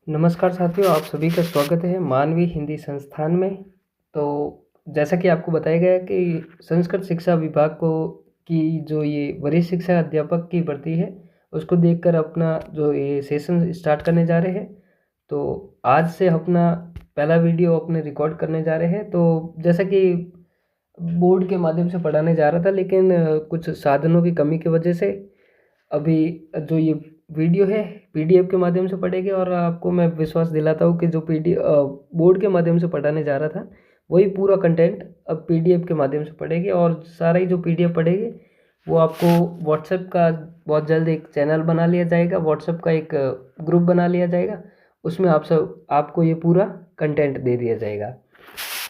नमस्कार साथियों, आप सभी का स्वागत है मानवी हिंदी संस्थान में। तो जैसा कि आपको बताया गया है कि संस्कृत शिक्षा विभाग को की जो ये वरिष्ठ शिक्षा अध्यापक की भर्ती है, उसको देखकर अपना जो ये सेशन स्टार्ट करने जा रहे हैं। तो आज से अपना पहला वीडियो अपने रिकॉर्ड करने जा रहे हैं। तो जैसा कि बोर्ड के माध्यम से पढ़ाने जा रहा था, लेकिन कुछ साधनों की कमी की वजह से अभी जो ये वीडियो है पीडीएफ के माध्यम से पढ़ेंगे। और आपको मैं विश्वास दिलाता हूँ कि जो बोर्ड के माध्यम से पढ़ाने जा रहा था, वही पूरा कंटेंट अब पीडीएफ के माध्यम से पढ़ेंगे। और सारा ही जो पीडीएफ पढ़ेंगे वो आपको व्हाट्सएप का बहुत जल्द एक चैनल बना लिया जाएगा, व्हाट्सएप का एक ग्रुप बना लिया जाएगा। उसमें आपको ये पूरा कंटेंट दे दिया जाएगा।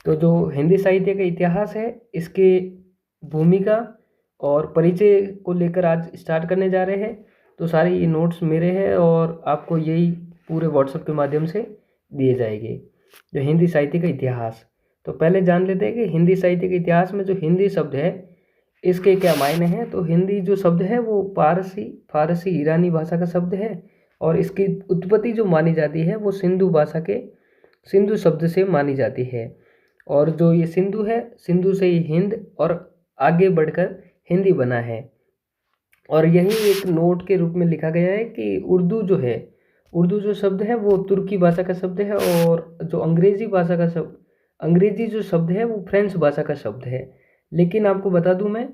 तो जो हिंदी साहित्य का इतिहास है, इसके भूमिका और परिचय को लेकर आज स्टार्ट करने जा रहे हैं। तो सारे ये नोट्स मेरे हैं और आपको यही पूरे व्हाट्सएप के माध्यम से दिए जाएंगे। जो हिंदी साहित्य का इतिहास, तो पहले जान लेते हैं कि हिंदी साहित्य के इतिहास में जो हिंदी शब्द है इसके क्या मायने हैं। तो हिंदी जो शब्द है वो फारसी ईरानी भाषा का शब्द है। और इसकी उत्पत्ति जो मानी जाती है वो सिंधु भाषा के सिंधु शब्द से मानी जाती है। और जो ये सिंधु है, सिंधु से ही हिंद और आगे बढ़कर हिंदी बना है। और यही एक नोट के रूप में लिखा गया है कि उर्दू जो शब्द है वो तुर्की भाषा का शब्द है। और जो अंग्रेजी जो शब्द है वो फ्रेंच भाषा का शब्द है। लेकिन आपको बता दूं मैं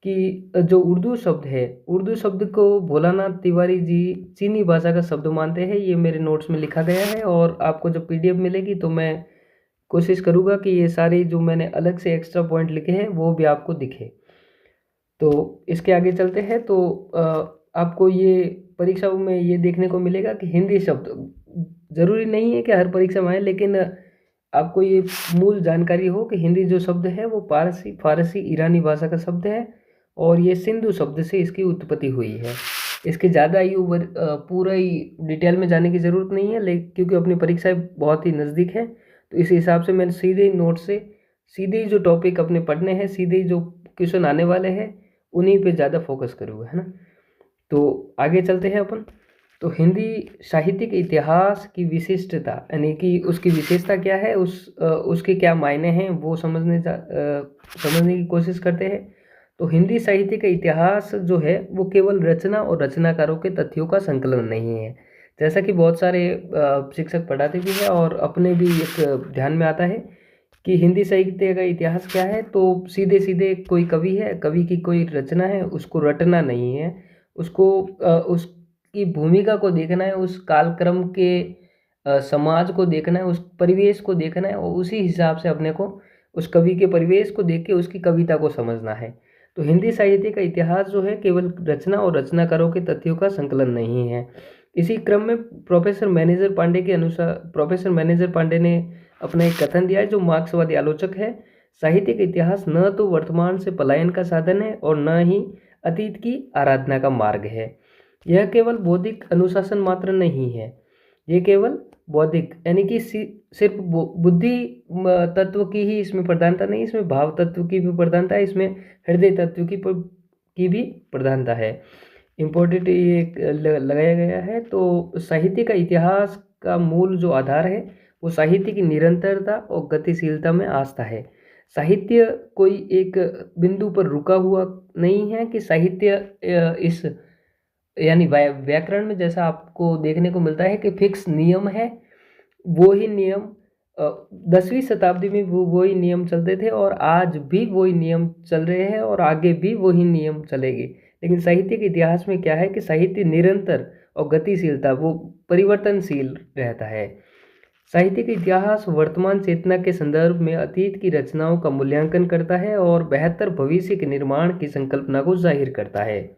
कि जो उर्दू शब्द है, उर्दू शब्द को भोलानाथ तिवारी जी चीनी भाषा का शब्द मानते हैं। ये मेरे नोट्स में लिखा गया है। और आपको जब पीडीएफ मिलेगी तो मैं कोशिश करूँगा कि ये सारे जो मैंने अलग से एक्स्ट्रा पॉइंट लिखे हैं वो भी आपको दिखे। तो इसके आगे चलते हैं। तो आपको ये परीक्षाओं में ये देखने को मिलेगा कि हिंदी शब्द ज़रूरी नहीं है कि हर परीक्षा में आए, लेकिन आपको ये मूल जानकारी हो कि हिंदी जो शब्द है वो फारसी ईरानी भाषा का शब्द है। और ये सिंधु शब्द से इसकी उत्पत्ति हुई है। इसके ज़्यादा पूरा ही डिटेल में जाने की ज़रूरत नहीं है, लेकिन क्योंकि अपनी परीक्षाएं बहुत ही नज़दीक है, तो इस हिसाब से मैंने सीधे ही नोट से सीधे ही जो टॉपिक अपने पढ़ने हैं, सीधे ही जो क्वेश्चन आने वाले हैं उन्हीं पे ज़्यादा फोकस करूँगा, है ना। तो आगे चलते हैं अपन। तो हिंदी साहित्य के इतिहास की विशिष्टता यानी कि उसकी विशेषता क्या है, उसके क्या मायने हैं वो समझने की कोशिश करते हैं। तो हिंदी साहित्य का इतिहास जो है वो केवल रचना और रचनाकारों के तथ्यों का संकलन नहीं है। जैसा कि बहुत सारे शिक्षक पढ़ाते भी हैं और अपने भी एक ध्यान में आता है कि हिंदी साहित्य का इतिहास क्या है, तो सीधे सीधे कोई कवि है, कवि की कोई रचना है, उसको रटना नहीं है। उसको उसकी भूमिका को देखना है, उस कालक्रम के समाज को देखना है, उस परिवेश को देखना है और उसी हिसाब से अपने को उस कवि के परिवेश को देख के उसकी कविता को समझना है। तो हिंदी साहित्य का इतिहास जो है केवल रचना और रचनाकारों के तथ्यों का संकलन नहीं है। इसी क्रम में प्रोफेसर मैनेजर पांडे ने अपना एक कथन दिया है, जो मार्क्सवादी आलोचक है। साहित्य का इतिहास न तो वर्तमान से पलायन का साधन है और न ही अतीत की आराधना का मार्ग है। यह केवल बौद्धिक अनुशासन मात्र नहीं है, ये केवल बौद्धिक यानी कि सिर्फ बुद्धि तत्व की ही इसमें प्रधानता नहीं, इसमें भाव तत्व की भी प्रधानता है, इसमें हृदय तत्व की भी प्रधानता है। इम्पोर्टेंट ये लगाया गया है। तो साहित्य का इतिहास का मूल जो आधार है वो साहित्य की निरंतरता और गतिशीलता में आस्था है। साहित्य कोई एक बिंदु पर रुका हुआ नहीं है कि साहित्य इस यानी व्याकरण में जैसा आपको देखने को मिलता है कि फिक्स नियम है, वो ही नियम 10वीं शताब्दी में वही नियम चलते थे और आज भी वही नियम चल रहे हैं और आगे भी वही नियम चलेंगे। लेकिन साहित्य के इतिहास में क्या है कि साहित्य निरंतर और गतिशीलता वो परिवर्तनशील रहता है। साहित्य का इतिहास वर्तमान चेतना के संदर्भ में अतीत की रचनाओं का मूल्यांकन करता है और बेहतर भविष्य के निर्माण की संकल्पना को जाहिर करता है।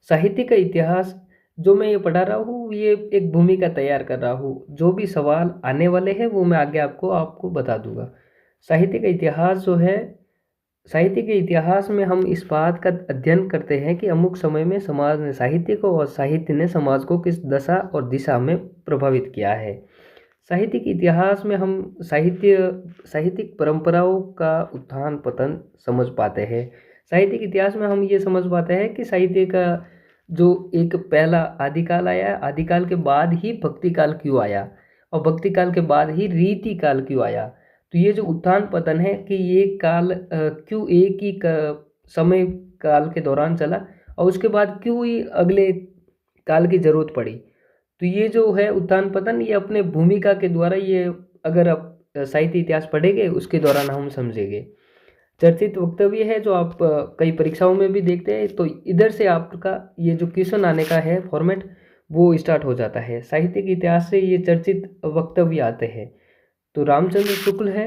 साहित्य का इतिहास जो मैं ये पढ़ा रहा हूँ, ये एक भूमिका तैयार कर रहा हूँ। जो भी सवाल आने वाले हैं वो मैं आगे आपको बता दूंगा। साहित्य का इतिहास जो है, साहित्य के इतिहास में हम इस बात का अध्ययन करते हैं कि अमुक समय में समाज ने साहित्य को और साहित्य ने समाज को किस दशा और दिशा में प्रभावित किया है। साहित्य के इतिहास में हम साहित्यिक परंपराओं का उत्थान पतन समझ पाते हैं। साहित्य के इतिहास में हम ये समझ पाते हैं कि साहित्य का जो एक पहला आदिकाल आया, आदिकाल के बाद ही भक्ति काल क्यों आया और भक्ति काल के बाद ही रीति काल क्यों आया। तो ये जो उत्थान पतन है कि ये काल क्यों एक ही समय काल के दौरान चला और उसके बाद क्यों ही अगले काल की जरूरत पड़ी। तो ये जो है उत्थान पतन, ये अपने भूमिका के द्वारा, ये अगर आप साहित्य इतिहास पढ़ेंगे उसके दौरान हम समझेंगे। चर्चित वक्तव्य है जो आप कई परीक्षाओं में भी देखते हैं, तो इधर से आपका ये जो क्वेश्चन आने का है फॉर्मेट वो स्टार्ट हो जाता है। साहित्यिक इतिहास से ये चर्चित वक्तव्य आते हैं। तो रामचंद्र शुक्ल है,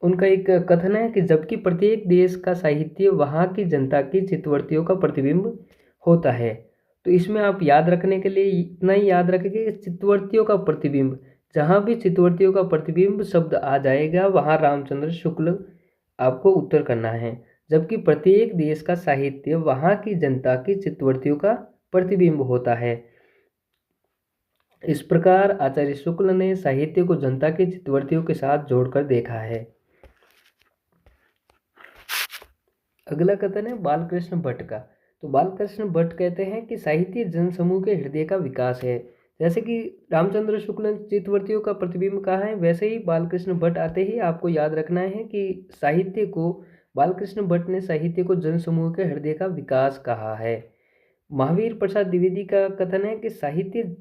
उनका एक कथन है कि जबकि प्रत्येक देश का साहित्य वहाँ की जनता की चित्तवृत्तियों का प्रतिबिंब होता है। तो इसमें आप याद रखने के लिए इतना ही याद रखेंगे कि चित्तवृत्तियों का प्रतिबिंब, जहाँ भी चित्तवृत्तियों का प्रतिबिंब शब्द आ जाएगा वहाँ रामचंद्र शुक्ल आपको उत्तर करना है। जबकि प्रत्येक देश का साहित्य वहाँ की जनता की चित्तवृत्तियों का प्रतिबिंब होता है। इस प्रकार आचार्य शुक्ल ने साहित्य को जनता की चित्तवृत्तियों के साथ जोड़कर देखा है। अगला कथन है बालकृष्ण भट्ट का। तो बालकृष्ण भट्ट कहते हैं कि साहित्य जनसमूह के हृदय का विकास है। जैसे कि रामचंद्र शुक्ल ने चित्तवृत्तियों का प्रतिबिंब कहा है, वैसे ही बालकृष्ण भट्ट आते ही आपको याद रखना है कि साहित्य को, बालकृष्ण भट्ट ने साहित्य को जनसमूह के हृदय का विकास कहा है। महावीर प्रसाद द्विवेदी का कथन है कि साहित्य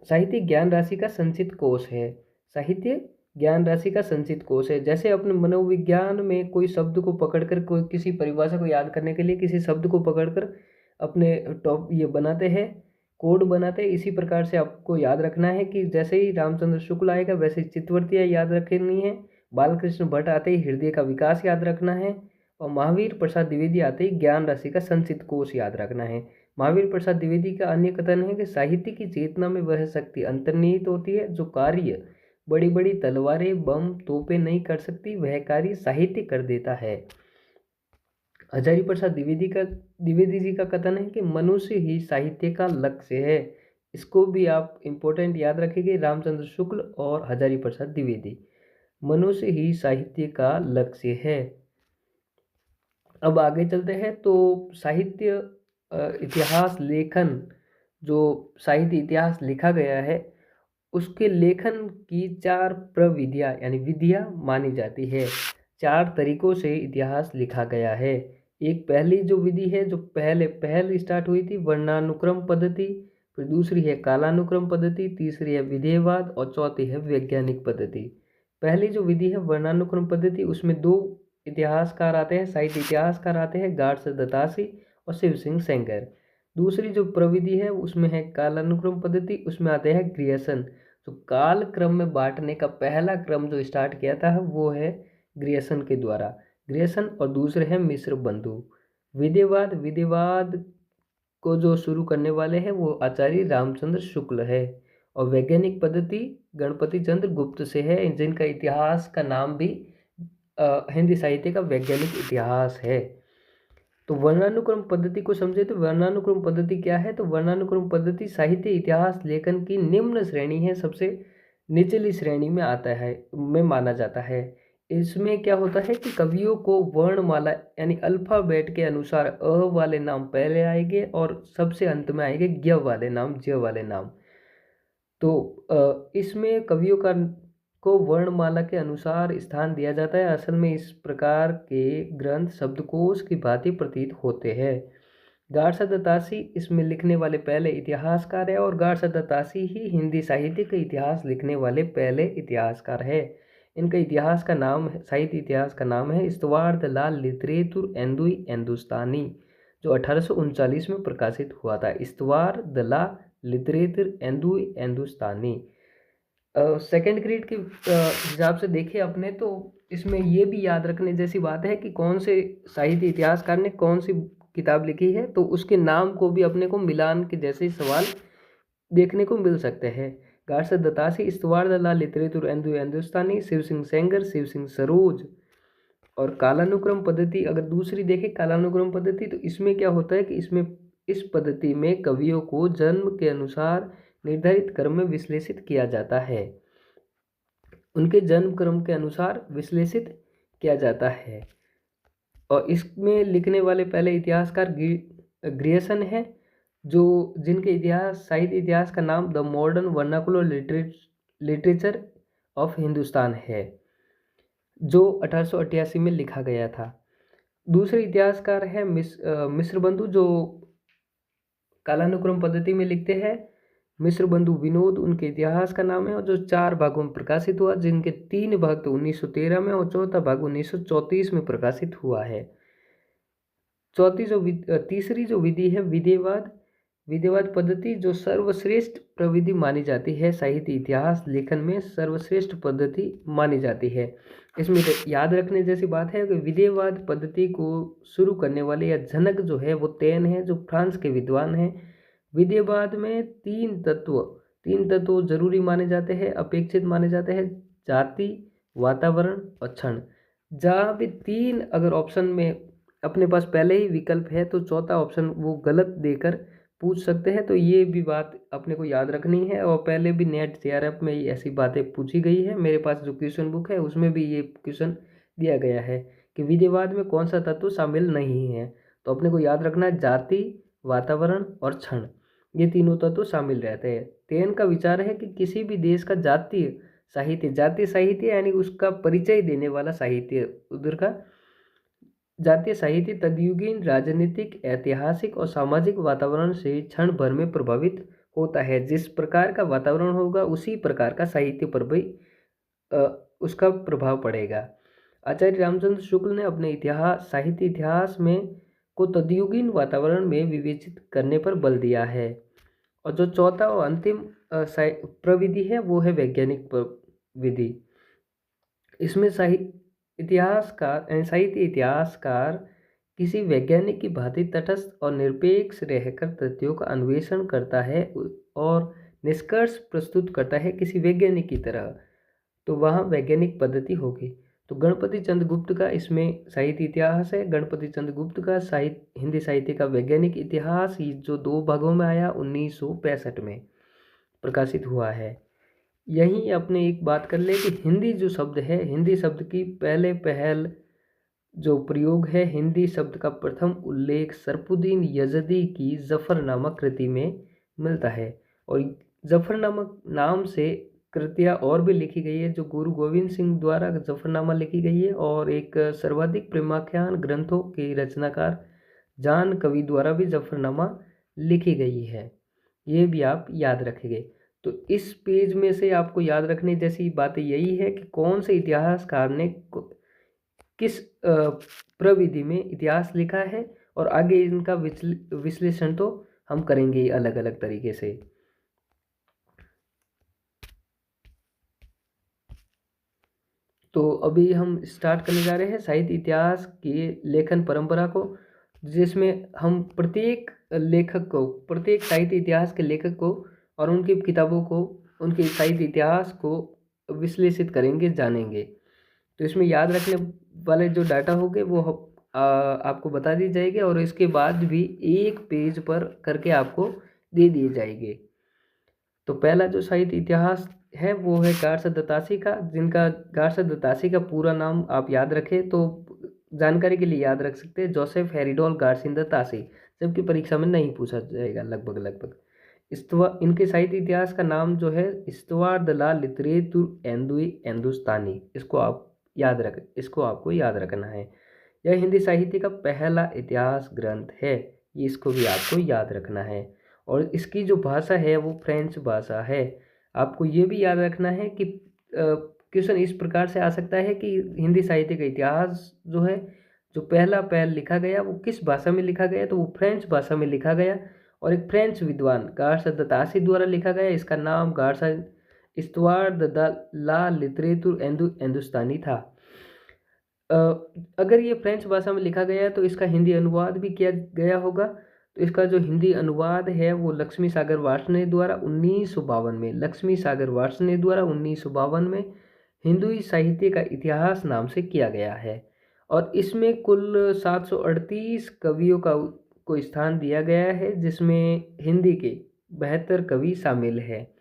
साहित्य ज्ञान राशि का संचित कोश है। साहित्य ज्ञान राशि का संचित कोश है। जैसे अपने मनोविज्ञान में कोई शब्द को पकड़कर, कोई किसी परिभाषा को याद करने के लिए किसी शब्द को पकड़कर अपने टॉप ये बनाते हैं, कोड बनाते हैं, इसी प्रकार से आपको याद रखना है कि जैसे ही रामचंद्र शुक्ल आएगा वैसे चित्तवृत्तियाँ याद रखनी है, बालकृष्ण भट्ट आते ही हृदय का विकास याद रखना है, और महावीर प्रसाद द्विवेदी आते ही ज्ञान राशि का संचित कोश याद रखना है। महावीर प्रसाद द्विवेदी का अन्य कथन है कि साहित्य की चेतना में वह शक्ति अंतर्निहित होती है जो कार्य बड़ी बड़ी तलवारें, बम, तोपें नहीं कर सकती, वह कार्य साहित्य कर देता है। हजारी प्रसाद द्विवेदी जी का कथन है कि मनुष्य ही साहित्य का लक्ष्य है। इसको भी आप इम्पोर्टेंट याद रखेंगे, रामचंद्र शुक्ल और हजारी प्रसाद द्विवेदी। मनुष्य ही साहित्य का लक्ष्य है। अब आगे चलते हैं। तो साहित्य इतिहास लेखन, जो साहित्य इतिहास लिखा गया है उसके लेखन की 4 प्रविधियाँ यानी विधियाँ मानी जाती है। 4 तरीकों से इतिहास लिखा गया है। एक पहली जो विधि है, जो पहल स्टार्ट हुई थी, वर्णानुक्रम पद्धति, फिर दूसरी है कालानुक्रम पद्धति, तीसरी है विधेयवाद और चौथी है वैज्ञानिक पद्धति। पहली जो विधि है वर्णानुक्रम पद्धति, उसमें 2 इतिहासकार आते हैं, साहित्य इतिहासकार आते हैं, गाडसे दत्तासी और शिव सिंह सेंगर। दूसरी जो प्रविधि है उसमें है कालानुक्रम पद्धति, उसमें आते हैं ग्रियर्सन। तो काल क्रम में बांटने का पहला क्रम जो स्टार्ट किया था वो है ग्रियर्सन के द्वारा, ग्रियर्सन, और दूसरे हैं मिश्र बंधु। विधिवाद को जो शुरू करने वाले हैं वो आचार्य रामचंद्र शुक्ल है, और वैज्ञानिक पद्धति गणपति चंद्र गुप्त से है, जिनका इतिहास का नाम भी हिंदी साहित्य का वैज्ञानिक इतिहास है। तो वर्णानुक्रम पद्धति को समझे तो वर्णानुक्रम पद्धति क्या है। तो वर्णानुक्रम पद्धति साहित्य इतिहास लेखन की निम्न श्रेणी है, सबसे निचली श्रेणी में आता है, में माना जाता है। इसमें क्या होता है कि कवियों को वर्णमाला यानी अल्फाबेट के अनुसार अ वाले नाम पहले आएंगे और सबसे अंत में आएंगे ज्ञ वाले नाम, ज वाले नाम। तो इसमें कवियों को वर्णमाला के अनुसार स्थान दिया जाता है। असल में इस प्रकार के ग्रंथ शब्दकोश की भांति प्रतीत होते हैं। गाडसा दत्तासी इसमें लिखने वाले पहले इतिहासकार है, और गाडसा दत्तासी ही हिंदी साहित्य का इतिहास लिखने वाले पहले इतिहासकार है। इनका इतिहास का नाम, साहित्य इतिहास का नाम है इस्तवार द ला लिटरेतुर एंदुई हिंदुस्तानी, जो 1839 में प्रकाशित हुआ था। इस्तवार द ला लिटरेचर एंदुई हिंदुस्तानी। सेकेंड ग्रेड के हिसाब से देखें अपने, तो इसमें ये भी याद रखने जैसी बात है कि कौन से साहित्य इतिहासकार ने कौन सी किताब लिखी है, तो उसके नाम को भी अपने को मिलान के जैसे सवाल देखने को मिल सकते हैं। गाडसे दत्तासी, इस्तवार द ला लिटरेचर एंदुई हिंदुस्तानी, शिव सिंह सेंगर, शिव सिंह सरोज। और कालानुक्रम पद्धति अगर दूसरी देखें, कालानुक्रम पद्धति, तो इसमें क्या होता है कि इसमें इस पद्धति में कवियों को जन्म के अनुसार निर्धारित क्रम में विश्लेषित किया जाता है, उनके जन्म क्रम के अनुसार विश्लेषित किया जाता है। और इसमें लिखने वाले पहले इतिहासकार ग्रियर्सन है, जो जिनके साहित्य इतिहास का नाम the modern vernacular literature of Hindustan है, जो 1888 में लिखा गया था। दूसरे इतिहासकार है मिश्र बंधु, जो कालानुक्रम पद्धति में लिखते हैं। मिश्र बंधु विनोद उनके इतिहास का नाम है, और जो 4 भागों में प्रकाशित हुआ, जिनके 3 भाग तो 1913 में और चौथा भाग 1934 में प्रकाशित हुआ है। तीसरी जो विधि है विधेयवाद पद्धति, जो सर्वश्रेष्ठ प्रविधि मानी जाती है, साहित्य इतिहास लेखन में सर्वश्रेष्ठ पद्धति मानी जाती है। इसमें याद रखने जैसी बात है कि विधेयवाद पद्धति को शुरू करने वाले या जनक जो है वो तेन है, जो फ्रांस के विद्वान हैं। विधेयवाद में तीन तत्व जरूरी माने जाते हैं, अपेक्षित माने जाते हैं: जाति, वातावरण और क्षण। जहाँ भी 3 अगर ऑप्शन में अपने पास पहले ही विकल्प है तो चौथा ऑप्शन वो गलत देकर पूछ सकते हैं। तो ये भी बात अपने को याद रखनी है, और पहले भी नेट जेआरएफ में ऐसी बातें पूछी गई है। मेरे पास जो क्वेश्चन बुक है उसमें भी ये क्वेश्चन दिया गया है कि विधेयवाद में कौन सा तत्व शामिल नहीं है। तो अपने को याद रखना है जाति, वातावरण और क्षण, ये तीनों तत्व शामिल रहते हैं। तेन का विचार है कि किसी भी देश का जातीय साहित्य यानी उसका परिचय देने वाला साहित्य, उधर का जातीय साहित्य तद्युगीन राजनीतिक, ऐतिहासिक और सामाजिक वातावरण से क्षण भर में प्रभावित होता है। जिस प्रकार का वातावरण होगा उसी प्रकार का साहित्य पर भी उसका प्रभाव पड़ेगा। आचार्य रामचंद्र शुक्ल ने अपने साहित्य इतिहास में को तद्युगीन वातावरण में विवेचित करने पर बल दिया है। और जो चौथा और अंतिम प्रविधि है वो है वैज्ञानिक विधि। इसमें साहित्य इतिहासकार किसी वैज्ञानिक की भांति तटस्थ और निरपेक्ष रहकर तथ्यों का अन्वेषण करता है और निष्कर्ष प्रस्तुत करता है किसी वैज्ञानिक की तरह। तो वहाँ वैज्ञानिक पद्धति होगी। तो गणपति चंद्र गुप्त का इसमें साहित्य इतिहास है। गणपति चंद्र गुप्त का हिंदी साहित्य का वैज्ञानिक इतिहास जो 2 भागों में आया 1965 में प्रकाशित हुआ है। यहीं अपने एक बात कर ले कि हिंदी जो शब्द है, हिंदी शब्द की पहल जो प्रयोग है, हिंदी शब्द का प्रथम उल्लेख सरफुद्दीन यजदी की जफर नामक कृति में मिलता है। और जफर नामक नाम से कृतियाँ और भी लिखी गई है, जो गुरु गोविंद सिंह द्वारा जफरनामा लिखी गई है, और एक सर्वाधिक प्रेमाख्यान ग्रंथों के रचनाकार जान कवि द्वारा भी जफरनामा लिखी गई है। ये भी आप याद रखेंगे। तो इस पेज में से आपको याद रखने जैसी बातें यही है कि कौन से इतिहासकार ने किस प्रविधि में इतिहास लिखा है, और आगे इनका विश्लेषण तो हम करेंगे अलग अलग तरीके से। तो अभी हम स्टार्ट करने जा रहे हैं साहित्य इतिहास की लेखन परंपरा को, जिसमें हम प्रत्येक साहित्य इतिहास के लेखक को और उनकी किताबों को, उनके साहित्य इतिहास को विश्लेषित करेंगे, जानेंगे। तो इसमें याद रखने वाले जो डाटा होंगे वो आपको बता दी जाएगी, और इसके बाद भी एक पेज पर करके आपको दे दिए जाएंगे। तो पहला जो साहित्य इतिहास है वो है गार्सा दत्तासी का, जिनका गार्सा दत्तासी का पूरा नाम आप याद रखें तो जानकारी के लिए याद रख सकते हैं, जोसेफ हेरिडोल गार्सिन दत्तासी, जबकि परीक्षा में नहीं पूछा जाएगा लगभग। इनके साहित्य इतिहास का नाम जो है इस्तवार द ला लिटरेतुर हिंदुस्तानी, इसको आपको याद रखना है। यह हिंदी साहित्य का पहला इतिहास ग्रंथ है, ये इसको भी आपको याद रखना है। और इसकी जो भाषा है वो फ्रेंच भाषा है। आपको ये भी याद रखना है कि क्वेश्चन इस प्रकार से आ सकता है कि हिंदी साहित्य का इतिहास जो है, जो पहला लिखा गया वो किस भाषा में लिखा गया, तो वो फ्रेंच भाषा में लिखा गया, और एक फ्रेंच विद्वान गार्सा दत्तासी द्वारा लिखा गया। इसका नाम गार्सा इस्तवार द ला लिटरेतुर हिंदुस्तानी था। अगर ये फ्रेंच भाषा में लिखा गया है तो इसका हिंदी अनुवाद भी किया गया होगा। तो इसका जो हिंदी अनुवाद है वो लक्ष्मी सागर वार्ष्णेय द्वारा 1952 में हिंदू साहित्य का इतिहास नाम से किया गया है। और इसमें कुल 738 कवियों को स्थान दिया गया है, जिसमें हिंदी के 72 कवि शामिल है।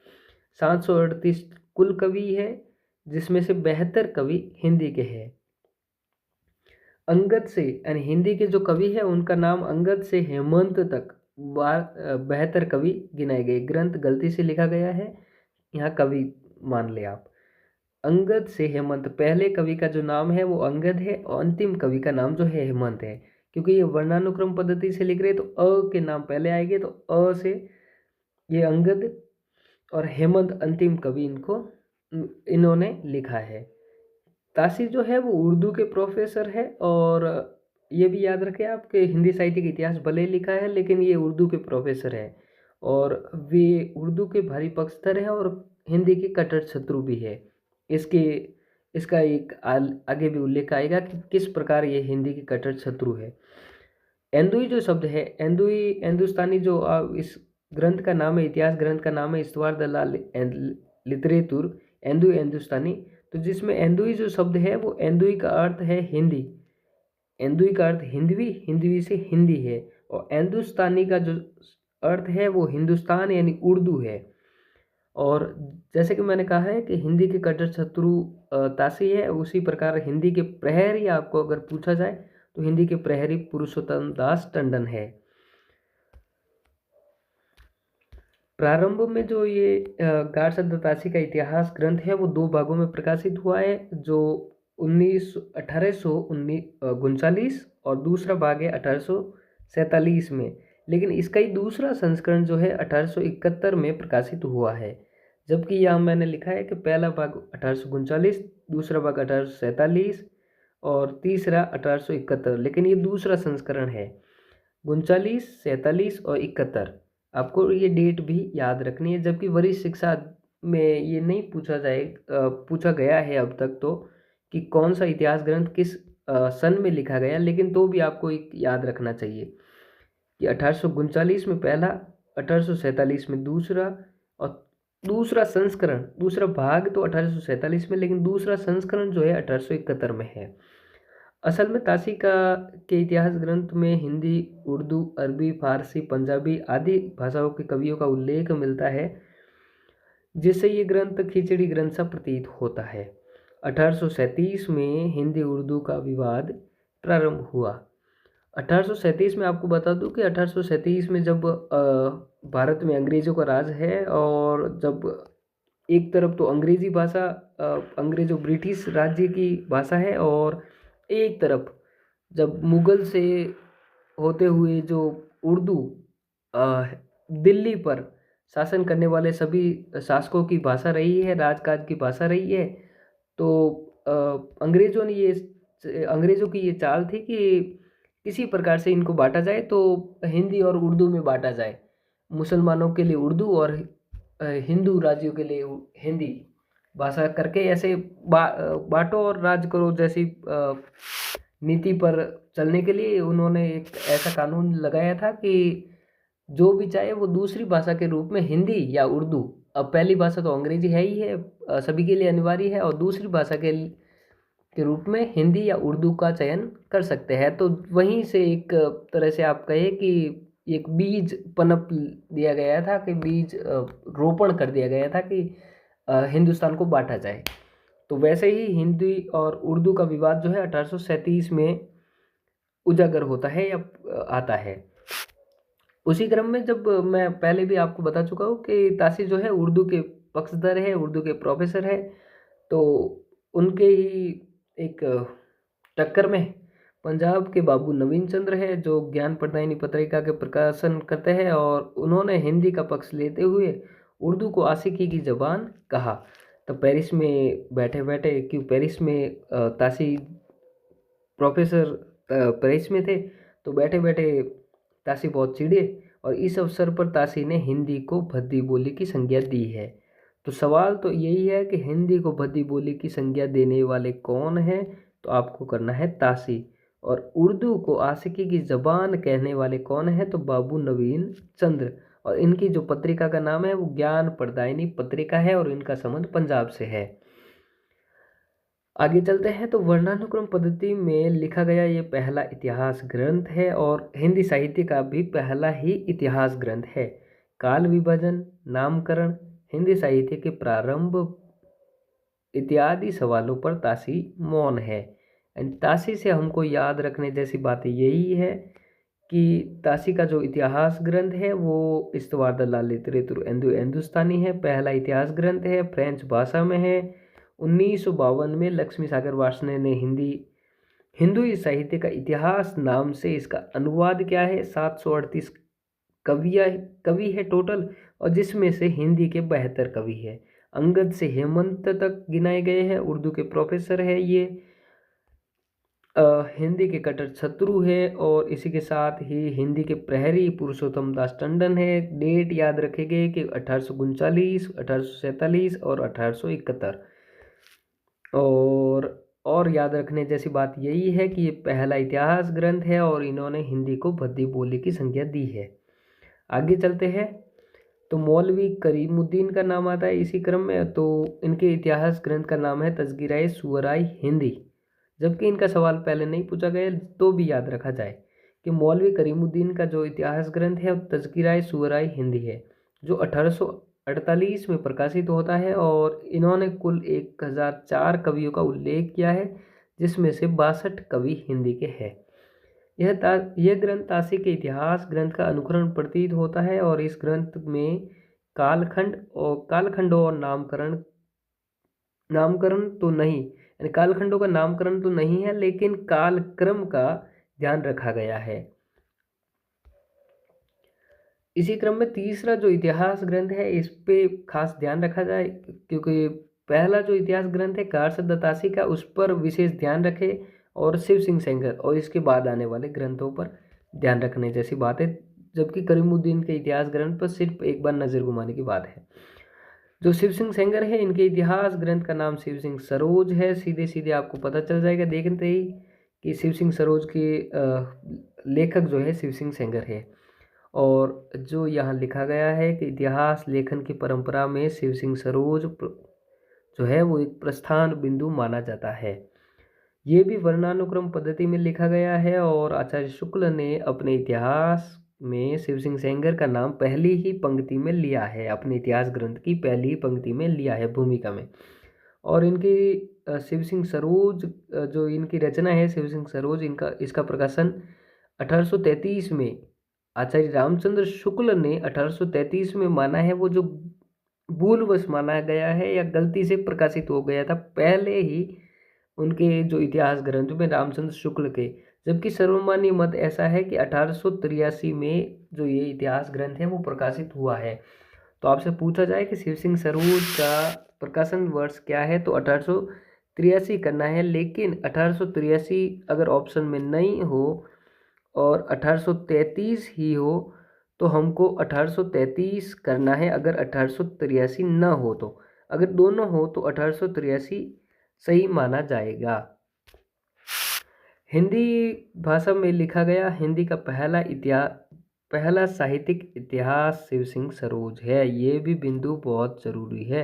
738 कुल कवि है, जिसमें से 72 कवि हिंदी के हैं। अंगद से यानी हिंदी के जो कवि है उनका नाम अंगद से हेमंत तक 72 कवि गिनाए गए। ग्रंथ गलती से लिखा गया है, यहाँ कवि मान ले आप। अंगद से हेमंत, पहले कवि का जो नाम है वो अंगद है और अंतिम कवि का नाम जो है हेमंत है। क्योंकि ये वर्णानुक्रम पद्धति से लिख रहे हैं तो अ के नाम पहले आएंगे, तो अ से ये अंगद और हेमंत अंतिम कवि इन्होंने लिखा है। तासी जो है वो उर्दू के प्रोफेसर है, और ये भी याद रखें आप कि हिंदी साहित्य का इतिहास भले ही लिखा है लेकिन ये उर्दू के प्रोफेसर है, और वे उर्दू के भारी पक्षधर है और हिंदी के कट्टर शत्रु भी है। इसके इसका एक आगे भी उल्लेख आएगा कि किस प्रकार ये हिंदी के कट्टर शत्रु है। एंदुई जो शब्द है, एंदुई हिंदुस्तानी जो इस ग्रंथ का नाम है, इतिहास ग्रंथ का नाम है इस्तवार दलाल लिटरेतुर एंदुई हिंदुस्तानी। तो जिसमें एंदुई जो शब्द है वो एंदुई का अर्थ है हिंदी, एंदुई का अर्थ हिंदवी, हिंदवी से हिंदी है, और हिंदुस्तानी का जो अर्थ है वो हिंदुस्तान यानी उर्दू है। और जैसे कि मैंने कहा है कि हिंदी के कट्टर शत्रु तासी है, उसी प्रकार हिंदी के प्रहरी आपको अगर पूछा जाए तो हिंदी के प्रहरी पुरुषोत्तम दास टंडन है। प्रारंभ में जो ये गारसद तासी का इतिहास ग्रंथ है वो 2 भागों में प्रकाशित हुआ है, जो 1839 और दूसरा भाग है 1847 में। लेकिन इसका ही दूसरा संस्करण जो है 1871 में प्रकाशित हुआ है, जबकि यहाँ मैंने लिखा है कि पहला भाग 1839, दूसरा भाग 1847 और तीसरा 1871, लेकिन ये दूसरा संस्करण है। 39, 47 और 71, आपको ये डेट भी याद रखनी है। जबकि वरिष्ठ शिक्षा में ये नहीं पूछा गया है अब तक तो कि कौन सा इतिहास ग्रंथ किस सन में लिखा गया, लेकिन तो भी आपको एक याद रखना चाहिए कि 1839 में पहला, 1847 में दूसरा, और दूसरा संस्करण, दूसरा भाग तो 1847 में, लेकिन दूसरा संस्करण जो है 1871 में है। असल में तासी के इतिहास ग्रंथ में हिंदी, उर्दू, अरबी, फारसी, पंजाबी आदि भाषाओं के कवियों का उल्लेख मिलता है, जिससे ये ग्रंथ खिचड़ी ग्रंथ सा प्रतीत होता है। 1837 में हिंदी उर्दू का विवाद प्रारंभ हुआ। 1837 में आपको बता दूं कि 1837 में जब भारत में अंग्रेज़ों का राज है, और जब एक तरफ तो अंग्रेज़ी भाषा अंग्रेज़ों ब्रिटिश राज्य की भाषा है, और एक तरफ जब मुग़ल से होते हुए जो उर्दू दिल्ली पर शासन करने वाले सभी शासकों की भाषा रही है, राजकाज की भाषा रही है, तो अंग्रेज़ों की ये चाल थी कि किसी प्रकार से इनको बांटा जाए, तो हिंदी और उर्दू में बांटा जाए। मुसलमानों के लिए उर्दू और हिंदू राज्यों के लिए हिंदी भाषा करके ऐसे बांटो और राज करो जैसी नीति पर चलने के लिए उन्होंने एक ऐसा कानून लगाया था कि जो भी चाहे वो दूसरी भाषा के रूप में हिंदी या उर्दू, अब पहली भाषा तो अंग्रेजी है ही है, सभी के लिए अनिवार्य है, और दूसरी भाषा के रूप में हिंदी या उर्दू का चयन कर सकते हैं। तो वहीं से एक तरह से आप कहे कि एक बीज पनप दिया गया था, कि बीज रोपण कर दिया गया था कि हिंदुस्तान को बांटा जाए। तो वैसे ही हिंदी और उर्दू का विवाद जो है 1837 में उजागर होता है या आता है। उसी क्रम में जब मैं पहले भी आपको बता चुका हूँ कि तासी जो है उर्दू के पक्षधर है, उर्दू के प्रोफेसर है, तो उनके ही एक टक्कर में पंजाब के बाबू नवीन चंद्र है, जो ज्ञान प्रदायिनी पत्रिका के प्रकाशन करते हैं, और उन्होंने हिंदी का पक्ष लेते हुए उर्दू को आशिकी की ज़बान कहा। तो पेरिस में बैठे बैठे, क्यों पेरिस में तासी प्रोफेसर पेरिस में थे, तो बैठे बैठे तासी बहुत चिढ़े, और इस अवसर पर तासी ने हिंदी को भद्दी बोली की संज्ञा दी है। तो सवाल तो यही है कि हिंदी को भद्दी बोली की संज्ञा देने वाले कौन हैं, तो आपको करना है तासी। और उर्दू को आशिकी की ज़बान कहने वाले कौन हैं, तो बाबू नवीन चंद्र, और इनकी जो पत्रिका का नाम है वो ज्ञान प्रदायिनी पत्रिका है, और इनका संबंध पंजाब से है। आगे चलते हैं। तो वर्णानुक्रम पद्धति में लिखा गया ये पहला इतिहास ग्रंथ है, और हिंदी साहित्य का भी पहला ही इतिहास ग्रंथ है। काल विभाजन, नामकरण, हिंदी साहित्य के प्रारंभ इत्यादि सवालों पर तासी मौन है। तासी से हमको याद रखने जैसी बात यही है कि ताशी का जो इतिहास ग्रंथ है वो इस्तवार द लिटरेचर हिंदुस्तानी है। पहला इतिहास ग्रंथ है, फ्रेंच भाषा में है। 1952 में लक्ष्मी सागर वार्ष्णेय ने हिंदू साहित्य का इतिहास नाम से इसका अनुवाद किया है। 738 कवि है टोटल, और जिसमें से हिंदी के 72 कवि है। अंगद से हेमंत तक गिनाए गए हैं। उर्दू के प्रोफेसर है ये। हिंदी के कट्टर शत्रु है, और इसी के साथ ही हिंदी के प्रहरी पुरुषोत्तम दास टंडन है। डेट याद रखेंगे कि 1839, 1847 और 1871। और याद रखने जैसी बात यही है कि ये पहला इतिहास ग्रंथ है और इन्होंने हिंदी को भद्दी बोली की संज्ञा दी है। आगे चलते हैं तो मौलवी करीमुद्दीन का नाम आता है इसी क्रम में। तो इनके इतिहास ग्रंथ का नाम है तज़किराए शुअराए हिंदी। जबकि इनका सवाल पहले नहीं पूछा गया तो भी याद रखा जाए कि मौलवी करीमुद्दीन का जो इतिहास ग्रंथ है वो तज़किराए शुअराए हिंदी है, जो 1848 में प्रकाशित होता है। और इन्होंने कुल 1004 कवियों का उल्लेख किया है, जिसमें से 62 कवि हिंदी के हैं। यह ग्रंथ ताशी के इतिहास ग्रंथ का अनुकरण प्रतीत होता है, और इस ग्रंथ में कालखंडों और नामकरण तो नहीं, यानी कालखंडों का नामकरण तो नहीं है, लेकिन कालक्रम का ध्यान रखा गया है। इसी क्रम में तीसरा जो इतिहास ग्रंथ है इस पे खास ध्यान रखा जाए, क्योंकि पहला जो इतिहास ग्रंथ है कारसद ताशी का, उस पर विशेष ध्यान रखे, और शिव सिंह सेंगर और इसके बाद आने वाले ग्रंथों पर ध्यान रखने जैसी बात है। जबकि करीमुद्दीन के इतिहास ग्रंथ पर सिर्फ एक बार नज़र घुमाने की बात है। जो शिव सिंह सेंगर है, इनके इतिहास ग्रंथ का नाम शिव सिंह सरोज है। सीधे सीधे आपको पता चल जाएगा देखते ही कि शिव सिंह सरोज के लेखक जो है शिव सिंह सेंगर है। और जो यहाँ लिखा गया है कि इतिहास लेखन की परंपरा में शिव सिंह सरोज जो है वो एक प्रस्थान बिंदु माना जाता है। ये भी वर्णानुक्रम पद्धति में लिखा गया है, और आचार्य शुक्ल ने अपने इतिहास में शिव सिंह सेंगर का नाम पहली ही पंक्ति में लिया है, अपने इतिहास ग्रंथ की पहली ही पंक्ति में लिया है भूमिका में। और इनकी शिव सिंह सरोज जो इनकी रचना है शिव सिंह सरोज, इसका प्रकाशन 1833 में आचार्य रामचंद्र शुक्ल ने 1833 में माना है। वो जो भूलवश माना गया है या गलती से प्रकाशित हो गया था पहले ही उनके जो इतिहास ग्रंथ में रामचंद्र शुक्ल के। जबकि सर्वमान्य मत ऐसा है कि 1883 में जो ये इतिहास ग्रंथ है वो प्रकाशित हुआ है। तो आपसे पूछा जाए कि शिव सिंह सरोज का प्रकाशन वर्ष क्या है, तो 1883 करना है। लेकिन 1883 अगर ऑप्शन में नहीं हो और 1833 ही हो तो हमको 1833 करना है, अगर 1883 न हो तो। अगर दोनों हो तो 1883 सही माना जाएगा। हिंदी भाषा में लिखा गया हिंदी का पहला साहित्यिक इतिहास शिव सिंह सरोज है। ये भी बिंदु बहुत ज़रूरी है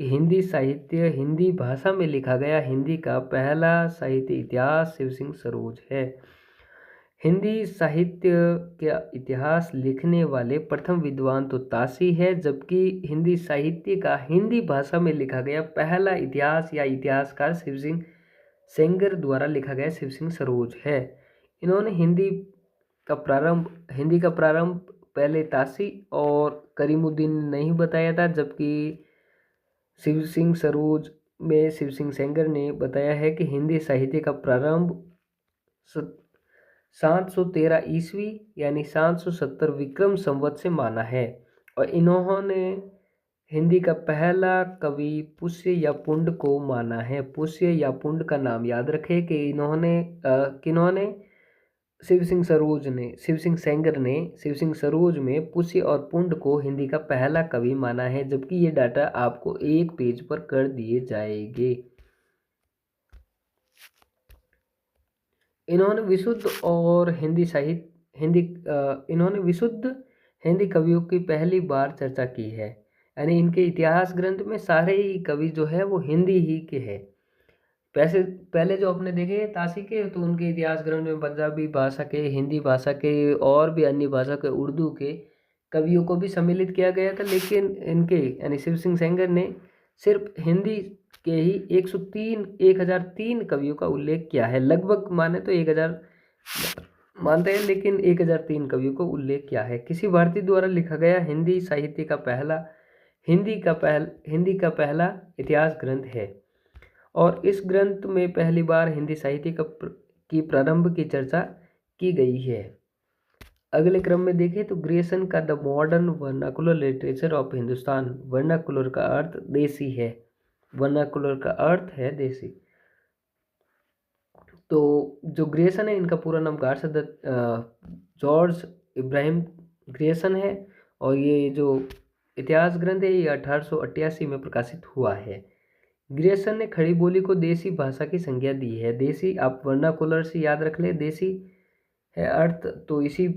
कि हिंदी भाषा में लिखा गया हिंदी का पहला साहित्य इतिहास शिव सिंह सरोज है। हिंदी साहित्य का इतिहास लिखने वाले प्रथम विद्वान तो ताशी है, जबकि हिंदी साहित्य का हिंदी भाषा में लिखा गया पहला इतिहास या इतिहासकार शिव सिंह सेंगर द्वारा लिखा गया शिव सिंह सरोज है। इन्होंने हिंदी का प्रारंभ पहले ताशी और करीमुद्दीन ने नहीं बताया था, जबकि शिव सिंह सरोज में शिव सिंह सेंगर ने बताया है कि हिंदी साहित्य का प्रारंभ 713 ईस्वी यानी 770 विक्रम संवत से माना है। और इन्होंने हिंदी का पहला कवि पुष्य या पुंड को माना है। पुष्य या पुंड का नाम याद रखें कि किन्होंने शिव सिंह सेंगर ने शिव सिंह सरोज में पुष्य और पुंड को हिंदी का पहला कवि माना है। जबकि ये डाटा आपको एक पेज पर कर दिए जाएंगे। इन्होंने विशुद्ध हिंदी कवियों की पहली बार चर्चा की है, यानी इनके इतिहास ग्रंथ में सारे ही कवि जो है वो हिंदी ही के हैं। पहले जो आपने देखे ताशी के, तो उनके इतिहास ग्रंथ में पंजाबी भाषा के, हिंदी भाषा के और भी अन्य भाषा के, उर्दू के कवियों को भी सम्मिलित किया गया था। लेकिन इनके यानी शिव सिंह सेंगर ने सिर्फ हिंदी के ही 1003 कवियों का उल्लेख किया है। लगभग माने तो मानते हैं, लेकिन 1003 कवियों को उल्लेख किया है। किसी भारतीय द्वारा लिखा गया हिंदी साहित्य का पहला हिंदी का पहला इतिहास ग्रंथ है, और इस ग्रंथ में पहली बार हिंदी साहित्य की प्रारंभ की चर्चा की गई है। अगले क्रम में देखें तो ग्रियर्सन का the modern vernacular literature of Hindustan. Vernacular का अर्थ देसी है, वर्नाकुलर का अर्थ है देसी। तो जो ग्रियर्सन है, इनका पूरा नाम जॉर्ज इब्राहिम ग्रियर्सन है, और ये जो इतिहास ग्रंथ है ये 1888 में प्रकाशित हुआ है। ग्रियर्सन ने खड़ी बोली को देसी भाषा की संज्ञा दी है। देसी आप वर्नाकुलर से याद रख ले, देसी है अर्थ, तो इसी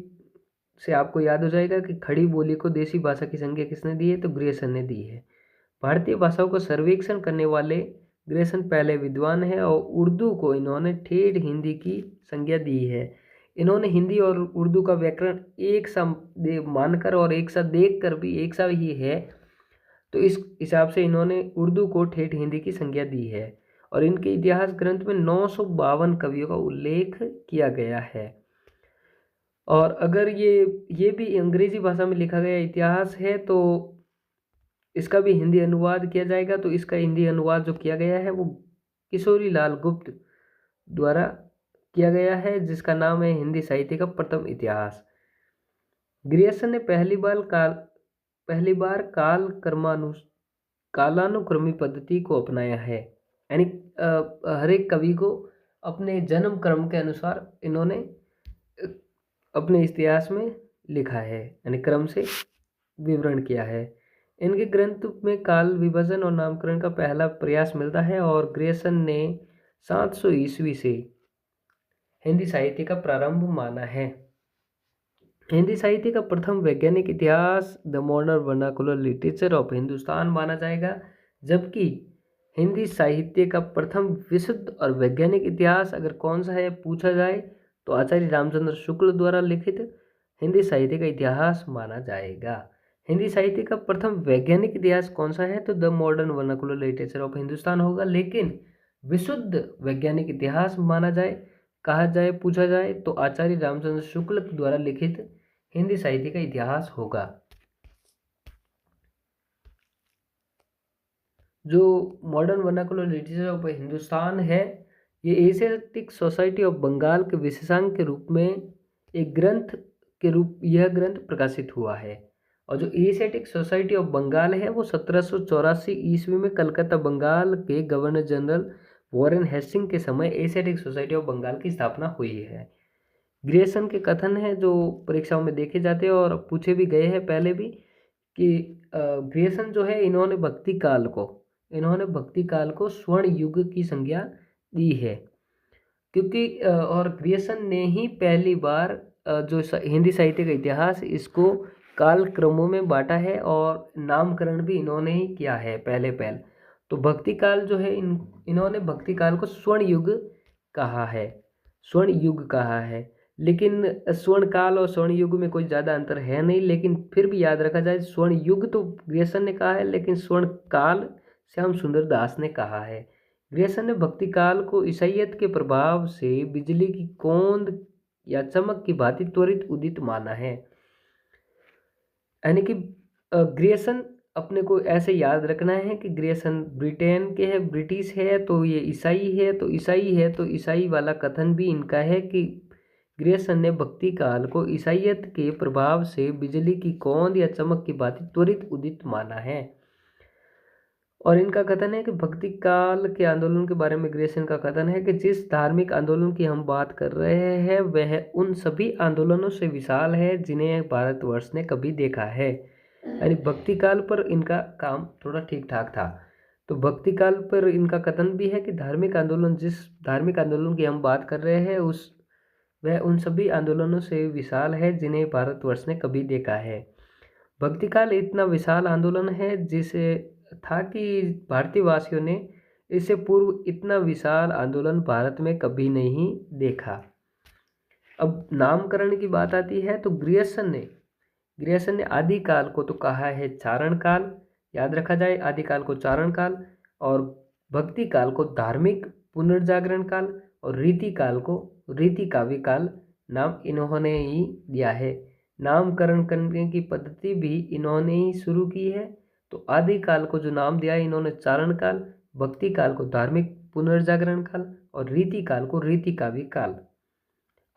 से आपको याद हो जाएगा कि खड़ी बोली को देसी भाषा की संज्ञा किसने दी है, तो ग्रियर्सन ने दी है। भारतीय भाषाओं का सर्वेक्षण करने वाले ग्रियर्सन पहले विद्वान है, और उर्दू को इन्होंने ठेठ हिंदी की संज्ञा दी है। इन्होंने हिंदी और उर्दू का व्याकरण एक सा मानकर और एक सा देख कर भी एक सा ही है, तो इस हिसाब से इन्होंने उर्दू को ठेठ हिंदी की संज्ञा दी है। और इनके इतिहास ग्रंथ में 952 कवियों का उल्लेख किया गया है। और अगर ये भी अंग्रेजी भाषा में लिखा गया इतिहास है, तो इसका भी हिंदी अनुवाद किया जाएगा। तो इसका हिंदी अनुवाद जो किया गया है वो किशोरी लाल गुप्त द्वारा किया गया है, जिसका नाम है हिंदी साहित्य का प्रथम इतिहास। ग्रियर्सन ने पहली बार कालानुक्रमी पद्धति को अपनाया है, यानी हर एक कवि को अपने जन्म क्रम के अनुसार इन्होंने अपने इतिहास में लिखा है, यानी क्रम से विवरण किया है। इनके ग्रंथ में काल विभाजन और नामकरण का पहला प्रयास मिलता है, और ग्रियर्सन ने 700 ईस्वी से हिंदी साहित्य का प्रारंभ माना है। हिंदी साहित्य का प्रथम वैज्ञानिक इतिहास the modern vernacular literature of Hindustan माना जाएगा, जबकि हिंदी साहित्य का प्रथम विशुद्ध और वैज्ञानिक इतिहास अगर कौन सा है पूछा जाए, तो आचार्य रामचंद्र शुक्ल द्वारा लिखित हिंदी साहित्य का इतिहास माना जाएगा। हिंदी साहित्य का प्रथम वैज्ञानिक इतिहास कौन सा है, तो the modern vernacular literature of Hindustan होगा। लेकिन विशुद्ध वैज्ञानिक इतिहास माना जाए, कहा जाए, पूछा जाए, तो आचार्य रामचंद्र शुक्ल द्वारा लिखित हिंदी साहित्य का इतिहास होगा। जो modern vernacular literature of Hindustan है, ये एशियाटिक सोसाइटी ऑफ बंगाल के विशेषांक के रूप में एक ग्रंथ के रूप यह ग्रंथ प्रकाशित हुआ है। और जो एशियाटिक सोसाइटी ऑफ बंगाल है वो 1784 ईस्वी में कलकत्ता बंगाल के गवर्नर जनरल वॉरेन हेस्टिंग के समय एशियाटिक सोसाइटी ऑफ बंगाल की स्थापना हुई है। ग्रियर्सन के कथन हैं जो परीक्षाओं में देखे जाते हैं और पूछे भी गए हैं पहले भी, कि ग्रियर्सन जो है इन्होंने भक्ति काल को स्वर्ण युग की संज्ञा दी है, क्योंकि और ग्रियर्सन ने ही पहली बार जो हिंदी साहित्य का इतिहास इसको काल क्रमों में बांटा है, और नामकरण भी इन्होंने ही किया है पहले। तो भक्ति काल जो है इन्होंने भक्ति काल को स्वर्ण युग कहा है। लेकिन स्वर्ण काल और स्वर्ण युग में कोई ज़्यादा अंतर है नहीं, लेकिन फिर भी याद रखा जाए, स्वर्ण युग तो ग्रियर्सन ने कहा है, लेकिन स्वर्ण काल श्याम सुंदर दास ने कहा है। ग्रियर्सन ने भक्ति काल को ईसाईयत के प्रभाव से बिजली की कौंद या चमक की भांति त्वरित उदित माना है, यानी कि ग्रियर्सन अपने को ऐसे याद रखना है कि ग्रियर्सन ब्रिटेन के है, ब्रिटिश है, तो ये ईसाई है, तो ईसाई वाला कथन भी इनका है कि ग्रियर्सन ने भक्ति काल को ईसाईयत के प्रभाव से बिजली की कौंद या चमक की भांति त्वरित उदित माना है। और इनका कथन है कि भक्ति काल के आंदोलन के बारे में ग्रियर्सन का कथन है कि जिस धार्मिक आंदोलन की हम बात कर रहे हैं वह उन सभी आंदोलनों से विशाल है जिन्हें भारतवर्ष ने कभी देखा है, यानी भक्ति काल पर इनका काम थोड़ा ठीक ठाक था। तो भक्ति काल पर इनका कथन भी है कि जिस धार्मिक आंदोलन की हम बात कर रहे हैं वह उन सभी आंदोलनों से विशाल है जिन्हें भारतवर्ष ने कभी देखा है। भक्ति काल इतना विशाल आंदोलन है जिसे था कि भारतीय वासियों ने इससे पूर्व इतना विशाल आंदोलन भारत में कभी नहीं देखा। अब नामकरण की बात आती है, तो ग्रियर्सन ने आदिकाल को तो कहा है चारण काल, याद रखा जाए, आदिकाल को चारण काल, और भक्ति काल को धार्मिक पुनर्जागरण काल, और रीति काव्य काल नाम इन्होंने ही दिया है। नामकरण करने की पद्धति भी इन्होंने ही शुरू की है। तो आदि काल को जो नाम दिया है इन्होंने चारण काल, भक्ति काल को धार्मिक पुनर्जागरण काल और रीति काल को रीति काव्य काल।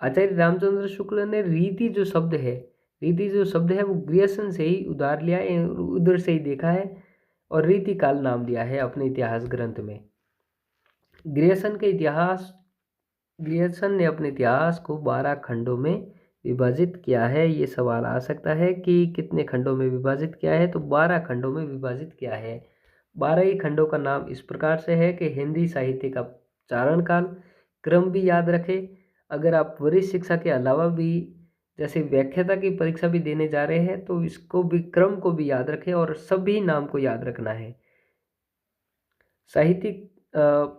आचार्य रामचंद्र शुक्ल ने रीति जो शब्द है वो ग्रियर्सन से ही उधार लिया है, उधर से ही देखा है और रीति काल नाम दिया है अपने इतिहास ग्रंथ में। ग्रियर्सन ने अपने इतिहास को 12 खंडों में विभाजित किया है। ये सवाल आ सकता है कि कितने खंडों में विभाजित किया है, तो 12 खंडों में विभाजित किया है। 12 ही खंडों का नाम इस प्रकार से है कि हिंदी साहित्य का चारण काल, क्रम भी याद रखें। अगर आप वरिष्ठ शिक्षा के अलावा भी जैसे व्याख्याता की परीक्षा भी देने जा रहे हैं तो इसको भी, क्रम को भी याद रखें और सभी नाम को याद रखना है। साहित्यिक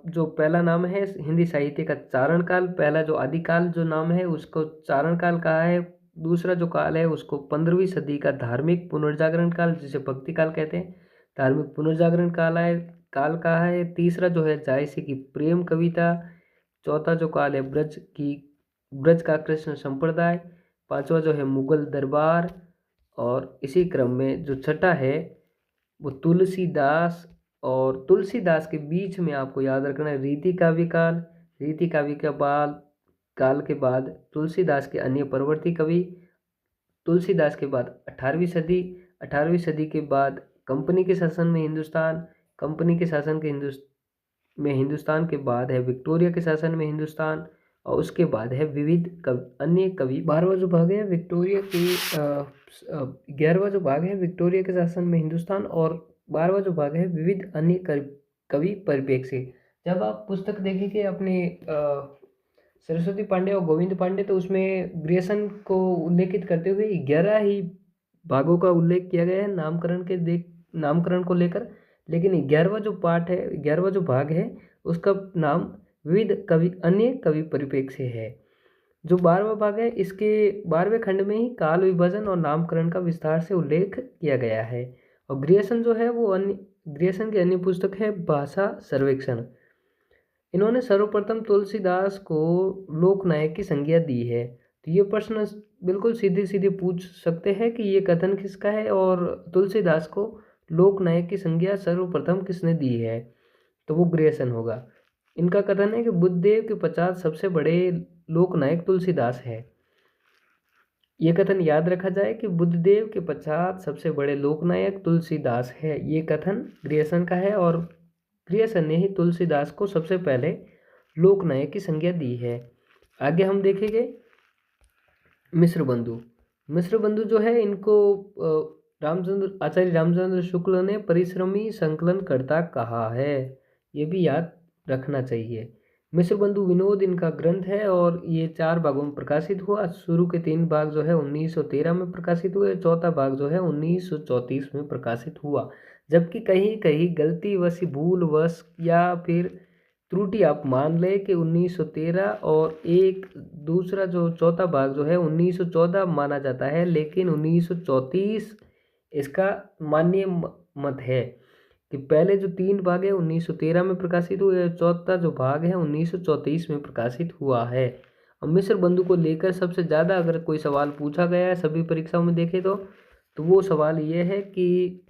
जो पहला नाम है हिंदी साहित्य का चारण काल, पहला जो आदिकाल जो नाम है उसको चारण काल कहा है। दूसरा जो काल है उसको 15वीं सदी का धार्मिक पुनर्जागरण काल, जिसे भक्ति काल कहते हैं, धार्मिक पुनर्जागरण काल कहा है। तीसरा जो है जायसी की प्रेम कविता। चौथा जो काल है ब्रज का कृष्ण संप्रदाय। पांचवा जो है मुगल दरबार। और इसी क्रम में जो छठा है वो तुलसीदास, और तुलसीदास के बीच में आपको याद रखना है रीति काव्य काल। रीति काव्य के काल के बाद तुलसीदास के अन्य परवर्ती कवि। तुलसीदास के बाद 18वीं सदी। 18वीं सदी के बाद कंपनी के शासन में हिंदुस्तान। कंपनी के शासन के हिंदुस्तान के बाद है विक्टोरिया के शासन में हिंदुस्तान। और उसके बाद है विविध अन्य कवि। 12वां जो भाग है विक्टोरिया के 11वां जो भाग है विक्टोरिया के शासन में हिंदुस्तान, और 12वां जो भाग है विविध अन्य कवि परिप्रेक्ष्य। जब आप पुस्तक देखेंगे अपने सरस्वती पांडे और गोविंद पांडे, तो उसमें ग्रियर्सन को उल्लेखित करते हुए 11 ही भागों का उल्लेख किया गया है नामकरण को लेकर। लेकिन 11वां जो पार्ट है, 11वां जो भाग है उसका नाम विविध अन्य कवि परिप्रेक्ष्य है। जो 12वां भाग है इसके 12वें खंड में ही काल विभाजन और नामकरण का विस्तार से उल्लेख किया गया है। और ग्रियर्सन जो है वो ग्रियर्सन की अन्य पुस्तक है भाषा सर्वेक्षण। इन्होंने सर्वप्रथम तुलसीदास को लोकनायक की संज्ञा दी है। तो ये प्रश्न बिल्कुल सीधे सीधे पूछ सकते हैं कि ये कथन किसका है और तुलसीदास को लोकनायक की संज्ञा सर्वप्रथम किसने दी है, तो वो ग्रियर्सन होगा। इनका कथन है कि बुद्धदेव के पश्चात सबसे बड़े लोकनायक तुलसीदास है। ये कथन याद रखा जाए कि बुद्धदेव के पश्चात सबसे बड़े लोकनायक तुलसीदास है। ये कथन ग्रियर्सन का है और ग्रियर्सन ने ही तुलसीदास को सबसे पहले लोकनायक की संज्ञा दी है। आगे हम देखेंगे मिश्र बंधु जो है इनको आचार्य रामचंद्र शुक्ल ने परिश्रमी संकलनकर्ता कहा है। ये भी याद रखना चाहिए। मिश्र बंधु विनोद इनका ग्रंथ है और ये 4 भागों में प्रकाशित हुआ। शुरू के 3 भाग जो है 1913 में प्रकाशित हुए, चौथा भाग जो है 1934 में प्रकाशित हुआ। जबकि कहीं कहीं गलतीवश, भूलवश या फिर त्रुटि आप मान ले कि 1913 और एक दूसरा जो चौथा भाग जो है 1914 माना जाता है, लेकिन 1934 इसका मान्य मत है कि पहले जो 3 भाग है 1913 में प्रकाशित हुए, चौथा जो भाग है 1934 में प्रकाशित हुआ है। और मिश्र बंधु को लेकर सबसे ज़्यादा अगर कोई सवाल पूछा गया है सभी परीक्षाओं में देखें तो वो सवाल ये है कि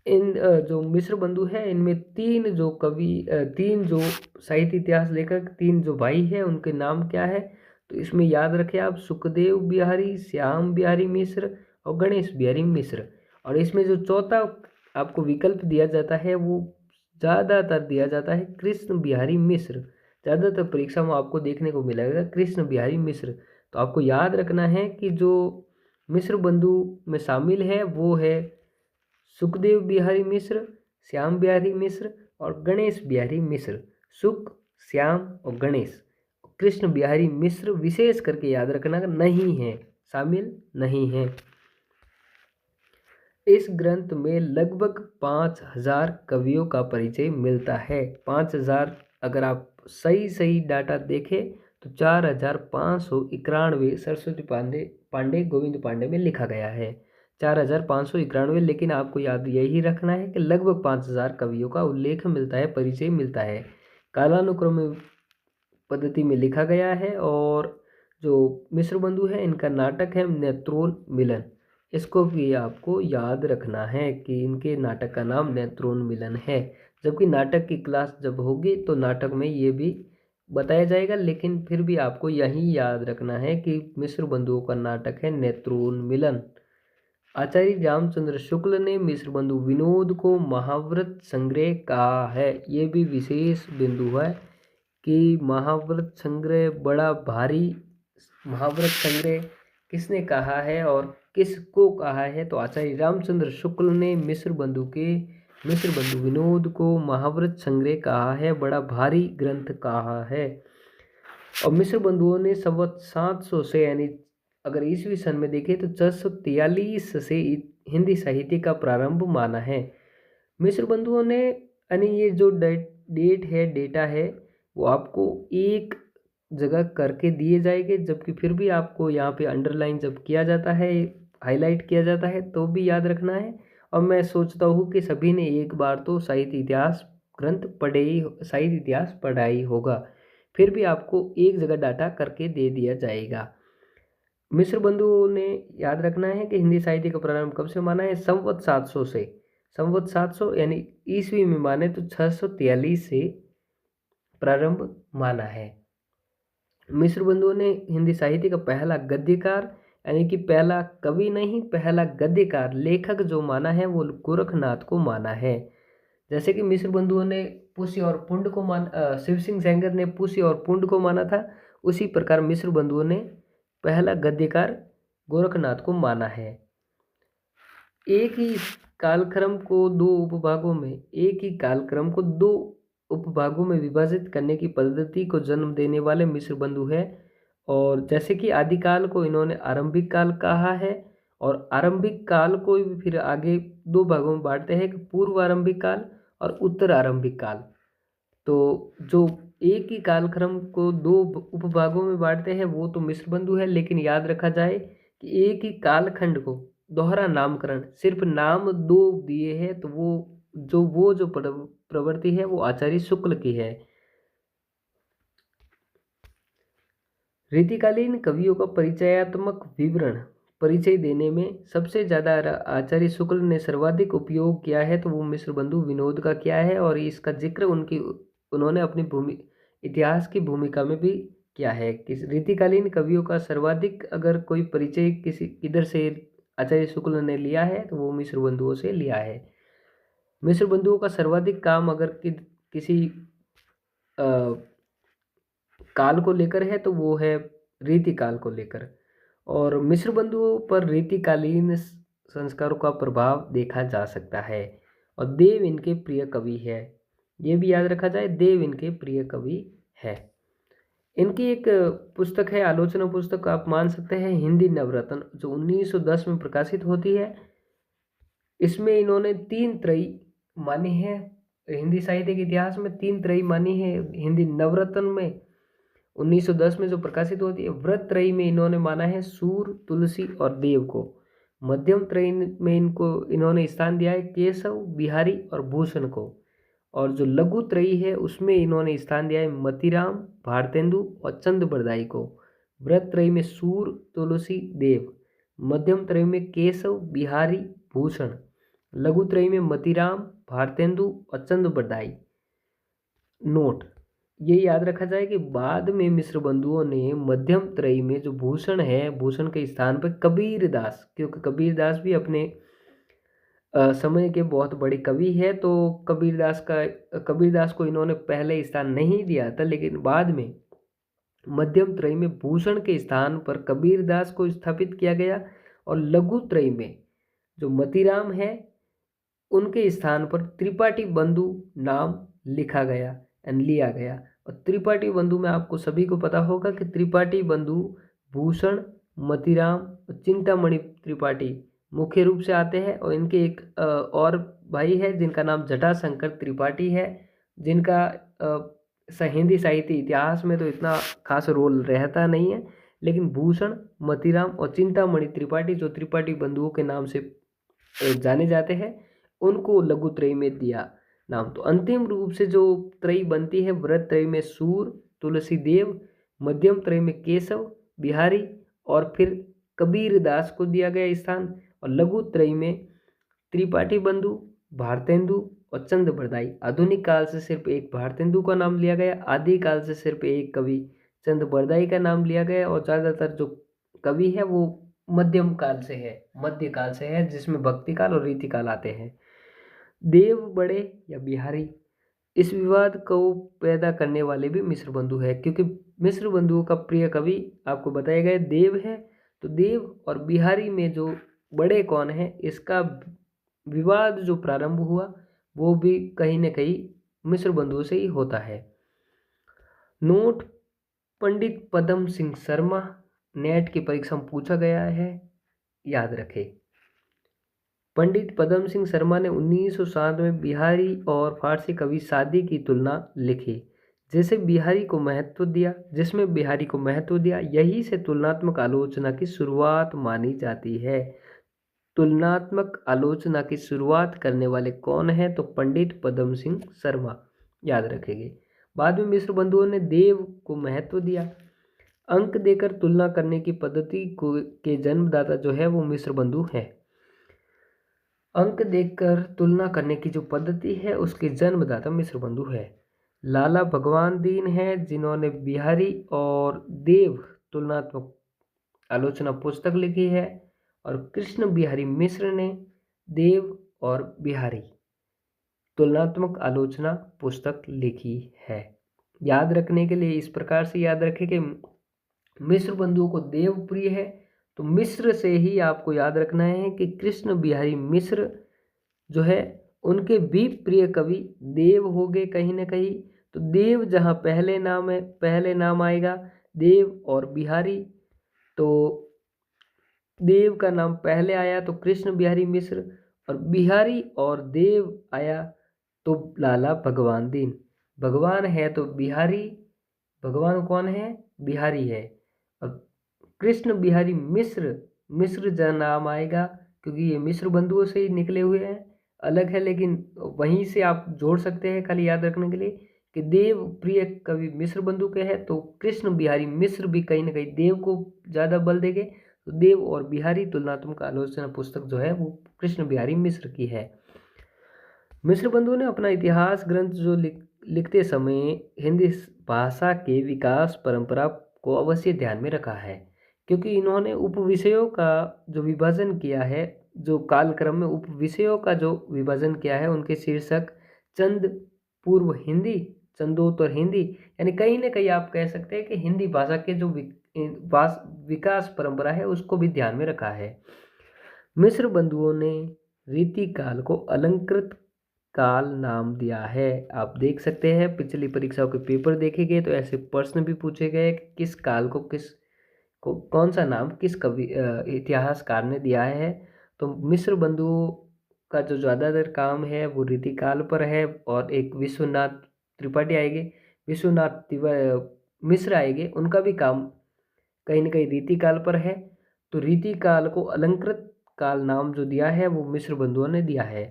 इन जो मिश्र बंधु है इनमें 3 जो साहित्य इतिहास लेखक, 3 जो भाई है उनके नाम क्या है। तो इसमें याद रखें आप सुखदेव बिहारी, श्याम बिहारी मिश्र और गणेश बिहारी मिश्र। और इसमें जो चौथा आपको विकल्प दिया जाता है वो ज़्यादातर दिया जाता है कृष्ण बिहारी मिश्र। ज़्यादातर परीक्षा में आपको देखने को मिलेगा कृष्ण बिहारी मिश्र। तो आपको याद रखना है कि जो मिश्र बंधु में शामिल है वो है सुखदेव बिहारी मिश्र, श्याम बिहारी मिश्र और गणेश बिहारी मिश्र। सुख, श्याम और गणेश। कृष्ण बिहारी मिश्र विशेष करके याद रखना नहीं है, शामिल नहीं है। इस ग्रंथ में लगभग 5000 कवियों का परिचय मिलता है। 5000 अगर आप सही डाटा देखें तो 4591 सरस्वती पांडे गोविंद पांडे में लिखा गया है। 4591, लेकिन आपको याद यही रखना है कि लगभग 5000 कवियों का उल्लेख मिलता है, परिचय मिलता है। कालानुक्रम पद्धति में लिखा गया है और जो मिश्र बंधु है इनका नाटक है नेत्रोन मिलन। इसको भी आपको याद रखना है कि इनके नाटक का नाम नेत्रोन मिलन है। जबकि नाटक की क्लास जब होगी तो नाटक में ये भी बताया जाएगा, लेकिन फिर भी आपको यही याद रखना है कि मिश्र बंधुओं का नाटक है नेत्रोन मिलन। आचार्य रामचंद्र शुक्ल ने मिश्र बंधु विनोद को महाव्रत संग्रह कहा है। ये भी विशेष बिंदु है कि महाव्रत संग्रह बड़ा भारी। महाव्रत संग्रह किसने कहा है और किसको कहा है? तो आचार्य रामचंद्र शुक्ल ने मिश्र बंधु विनोद को महाव्रत संग्रह कहा है, बड़ा भारी ग्रंथ कहा है। और मिश्र बंधुओं ने संवत 700 से यानी अगर ईस्वी सन में देखें तो 443 से हिंदी साहित्य का प्रारंभ माना है। मिश्र बंधुओं ने यानी ये जो डेटा है वो आपको एक जगह करके दिए जाएंगे, जबकि फिर भी आपको यहाँ पे अंडरलाइन जब किया जाता है, हाईलाइट किया जाता है, तो भी याद रखना है। और मैं सोचता हूँ कि सभी ने एक बार तो साहित्य इतिहास पढ़ा ही होगा, फिर भी आपको एक जगह डाटा करके दे दिया जाएगा। मिश्र बंधुओं ने याद रखना है कि हिंदी साहित्य का प्रारंभ कब से माना है? संवत 700 से। संवत 700 यानी ईस्वी में माने तो 643 से प्रारंभ माना है। मिश्र बंधुओं ने हिंदी साहित्य का पहला गद्यकार यानी कि पहला कवि नहीं, पहला गद्यकार लेखक जो माना है वो गोरखनाथ को माना है। जैसे कि मिश्र बंधुओं ने पुष्य और पुंड को शिव सिंह सेंगर ने पुष्य और पुंड को माना था, उसी प्रकार मिश्र बंधुओं ने पहला गद्यकार गोरखनाथ को माना है। एक ही कालक्रम को दो उपभागों में विभाजित करने की पद्धति को जन्म देने वाले मिश्र बंधु है। और जैसे कि आदिकाल को इन्होंने आरंभिक काल कहा है, और आरंभिक काल को भी फिर आगे दो भागों में बांटते हैं कि पूर्व आरंभिक काल और उत्तर आरंभिक काल। तो जो एक ही कालक्रम को दो उपभागों में बांटते हैं वो तो मिश्र बंधु है, लेकिन याद रखा जाए कि एक ही कालखंड को दोहरा नामकरण सिर्फ नाम दो दिए हैं, तो वो जो प्रवृत्ति है वो आचार्य शुक्ल की है। रीतिकालीन कवियों का परिचयात्मक विवरण परिचय देने में सबसे ज़्यादा आचार्य शुक्ल ने सर्वाधिक उपयोग किया है, तो वो मिश्र बंधु विनोद का किया है। और इसका जिक्र उन्होंने अपनी इतिहास की भूमिका में भी किया है। किस रीतिकालीन कवियों का सर्वाधिक अगर कोई परिचय किधर से आचार्य शुक्ल ने लिया है तो वो मिश्र बंधुओं से लिया है। मिश्र बंधुओं का सर्वाधिक काम अगर किसी काल को लेकर है तो वो है रीतिकाल को लेकर। और मिश्र बंधुओं पर रीतिकालीन संस्कारों का प्रभाव देखा जा सकता है। और देव इनके प्रिय कवि है, ये भी याद रखा जाए, देव इनके प्रिय कवि है। इनकी एक पुस्तक है, आलोचना पुस्तक आप मान सकते हैं, हिंदी नवरत्न, जो 1910 में प्रकाशित होती है। इसमें इन्होंने 3 त्रयी मानी है। हिंदी साहित्य के इतिहास में 3 त्रयी मानी है। हिंदी नवरत्न में 1910 में जो प्रकाशित होती है, व्रत त्रयी में इन्होंने माना है सूर, तुलसी और देव को। मध्यम त्रयी में इन्होंने स्थान दिया है केशव, बिहारी और भूषण को। और जो लघु त्रयी है उसमें इन्होंने स्थान दिया है मतीराम, भारतेंदु और चंद बरदाई को। व्रत त्रयी में सूर, तुलसी, देव। मध्यम त्रयी में केशव, बिहारी, भूषण। लघु त्रयी में मतीराम, भारतेंदु और चंद बरदाई। नोट ये याद रखा जाए कि बाद में मिश्र बंधुओं ने मध्यम त्रयी में जो भूषण है, भूषण के स्थान पर कबीरदास, क्योंकि कबीरदास भी अपने समय के बहुत बड़े कवि है, तो कबीरदास को इन्होंने पहले स्थान नहीं दिया था, लेकिन बाद में मध्यम त्रयी में भूषण के स्थान पर कबीरदास को स्थापित किया गया। और लघु त्रयी में जो मतीराम है उनके स्थान पर त्रिपाठी बंधु नाम लिया गया। और त्रिपाठी बंधु में आपको सभी को पता होगा कि त्रिपाठी बंधु भूषण, मतीराम और चिंतामणि त्रिपाठी मुख्य रूप से आते हैं। और इनके एक और भाई है जिनका नाम जटाशंकर त्रिपाठी है, जिनका हिंदी साहित्य इतिहास में तो इतना खास रोल रहता नहीं है, लेकिन भूषण, मतीराम और चिंतामणि त्रिपाठी जो त्रिपाठी बंधुओं के नाम से जाने जाते हैं, उनको लघु त्रयी में दिया नाम। तो अंतिम रूप से जो त्रयी बनती है, व्रत त्रयी में सूर, तुलसी, देव। मध्यम त्रयी में केशव, बिहारी और फिर कबीरदास को दिया गया स्थान, और लघु त्रयी में त्रिपाठी बंधु, भारतेंदु और चंद बरदाई। आधुनिक काल से सिर्फ एक भारतेंदु का नाम लिया गया, आदि काल से सिर्फ एक कवि चंद बरदाई का नाम लिया गया, और ज़्यादातर जो कवि है वो मध्यम काल से है, मध्य काल से है, जिसमें भक्ति काल और रीति काल आते हैं। देव बड़े या बिहारी, इस विवाद को पैदा करने वाले भी मिश्र बंधु है, क्योंकि मिश्र बंधुओं का प्रिय कवि आपको बताया गया देव है। तो देव और बिहारी में जो बड़े कौन है, इसका विवाद जो प्रारंभ हुआ वो भी कहीं न कहीं मिश्र बंधुओं से ही होता है। नोट पंडित पदम सिंह शर्मा, नेट की परीक्षा में पूछा गया है, याद रखें। पंडित पदम सिंह शर्मा ने 1907 में बिहारी और फारसी कवि सादी की तुलना लिखी, जिसमें बिहारी को महत्व दिया, यही से तुलनात्मक आलोचना की शुरुआत मानी जाती है। तुलनात्मक आलोचना की शुरुआत करने वाले कौन है, तो पंडित पदम सिंह शर्मा, याद रखेंगे। बाद में मिश्र बंधुओं ने देव को महत्व दिया। अंक देकर तुलना करने की पद्धति के जन्मदाता जो है वो मिश्र बंधु है। अंक देखकर तुलना करने की जो पद्धति है उसके जन्मदाता मिश्र बंधु है। लाला भगवान दीन है जिन्होंने बिहारी और देव तुलनात्मक आलोचना पुस्तक लिखी है, और कृष्ण बिहारी मिश्र ने देव और बिहारी तुलनात्मक आलोचना पुस्तक लिखी है। याद रखने के लिए इस प्रकार से याद रखें कि मिश्र बंधुओं को देव प्रिय है, तो मिश्र से ही आपको याद रखना है कि कृष्ण बिहारी मिश्र जो है उनके भी प्रिय कवि देव हो गए कहीं ना कहीं। तो देव जहाँ पहले नाम आएगा देव और बिहारी, तो देव का नाम पहले आया तो कृष्ण बिहारी मिश्र, और बिहारी और देव आया तो लाला भगवान दीन। भगवान है तो बिहारी, भगवान कौन है, बिहारी है, और कृष्ण बिहारी मिश्र जन नाम आएगा क्योंकि ये मिश्र बंधुओं से ही निकले हुए हैं, अलग है लेकिन वहीं से आप जोड़ सकते हैं। खाली याद रखने के लिए कि देव प्रिय कवि मिश्र बंधु के हैं, तो कृष्ण बिहारी मिश्र भी कहीं ना कहीं देव को ज़्यादा बल देंगे। तो देव और बिहारी तुलनात्मक आलोचना पुस्तक जो है वो कृष्ण बिहारी मिश्र की है। मिश्र बंधु ने अपना इतिहास ग्रंथ जो लिखते समय हिंदी भाषा के विकास परंपरा को अवश्य ध्यान में रखा है, क्योंकि इन्होंने उपविषयों का जो विभाजन किया है, जो कालक्रम में उपविषयों का जो विभाजन किया है, उनके शीर्षक चंद पूर्व हिंदी, चंदोत्तर हिंदी, यानी कहीं ना कहीं आप कह सकते हैं कि हिंदी भाषा के जो विकास परंपरा है उसको भी ध्यान में रखा है। मिश्र बंधुओं ने रीति काल को अलंकृत काल नाम दिया है। आप देख सकते हैं पिछली परीक्षाओं के पेपर देखे गए तो ऐसे प्रश्न भी पूछे गए कि किस काल को कौन सा नाम किस कवि इतिहासकार ने दिया है। तो मिश्र बंधुओं का जो ज़्यादातर काम है वो रीति काल पर है, और एक विश्वनाथ त्रिपाठी आएंगे, मिश्र आएंगे, उनका भी काम कहीं ना कहीं रीति काल पर है। तो रीति काल को अलंकृत काल नाम जो दिया है वो मिश्र बंधुओं ने दिया है।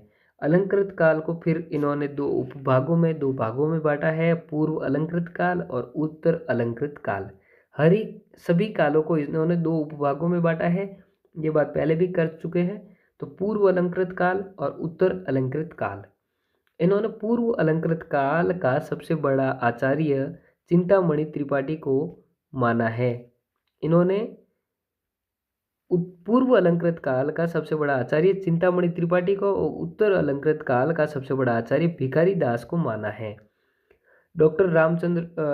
अलंकृत काल को फिर इन्होंने दो भागों में बांटा है, पूर्व अलंकृत काल और उत्तर अलंकृत काल। सभी कालों को इन्होंने दो उपभागों में बांटा है, ये बात पहले भी कर चुके हैं। तो पूर्व अलंकृत काल और उत्तर अलंकृत काल। इन्होंने पूर्व अलंकृत काल का सबसे बड़ा आचार्य चिंतामणि त्रिपाठी को माना है। इन्होंने पूर्व अलंकृत काल का सबसे बड़ा आचार्य चिंतामणि त्रिपाठी को और उत्तर अलंकृत काल का सबसे बड़ा आचार्य भिखारी दास को माना है। डॉक्टर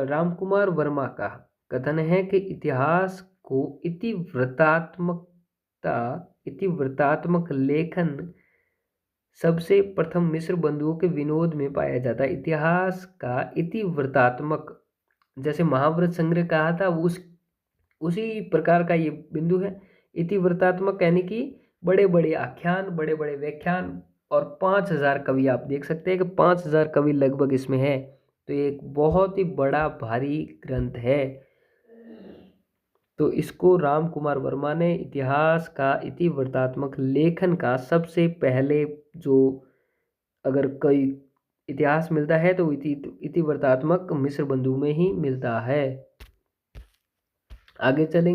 रामकुमार वर्मा का कथन है कि इतिहास को इतिवृत्तात्मक लेखन सबसे प्रथम मिश्र बंधुओं के विनोद में पाया जाता है। इतिहास का इतिवृत्तात्मक, जैसे महाभारत संग्रह कहा था उसी प्रकार का ये बिंदु है। इतिवृत्तात्मक यानी कि बड़े बड़े आख्यान, बड़े बड़े व्याख्यान, और 5000 कवि आप देख सकते हैं कि 5000 कवि लगभग इसमें है। तो ये एक बहुत ही बड़ा भारी ग्रंथ है। तो इसको राम कुमार वर्मा ने इतिहास का इतिवृत्तात्मक लेखन का सबसे पहले जो अगर कोई इतिहास मिलता है तो इतिवृत्तात्मक मिश्र बंधु में ही मिलता है। आगे चलेंगे।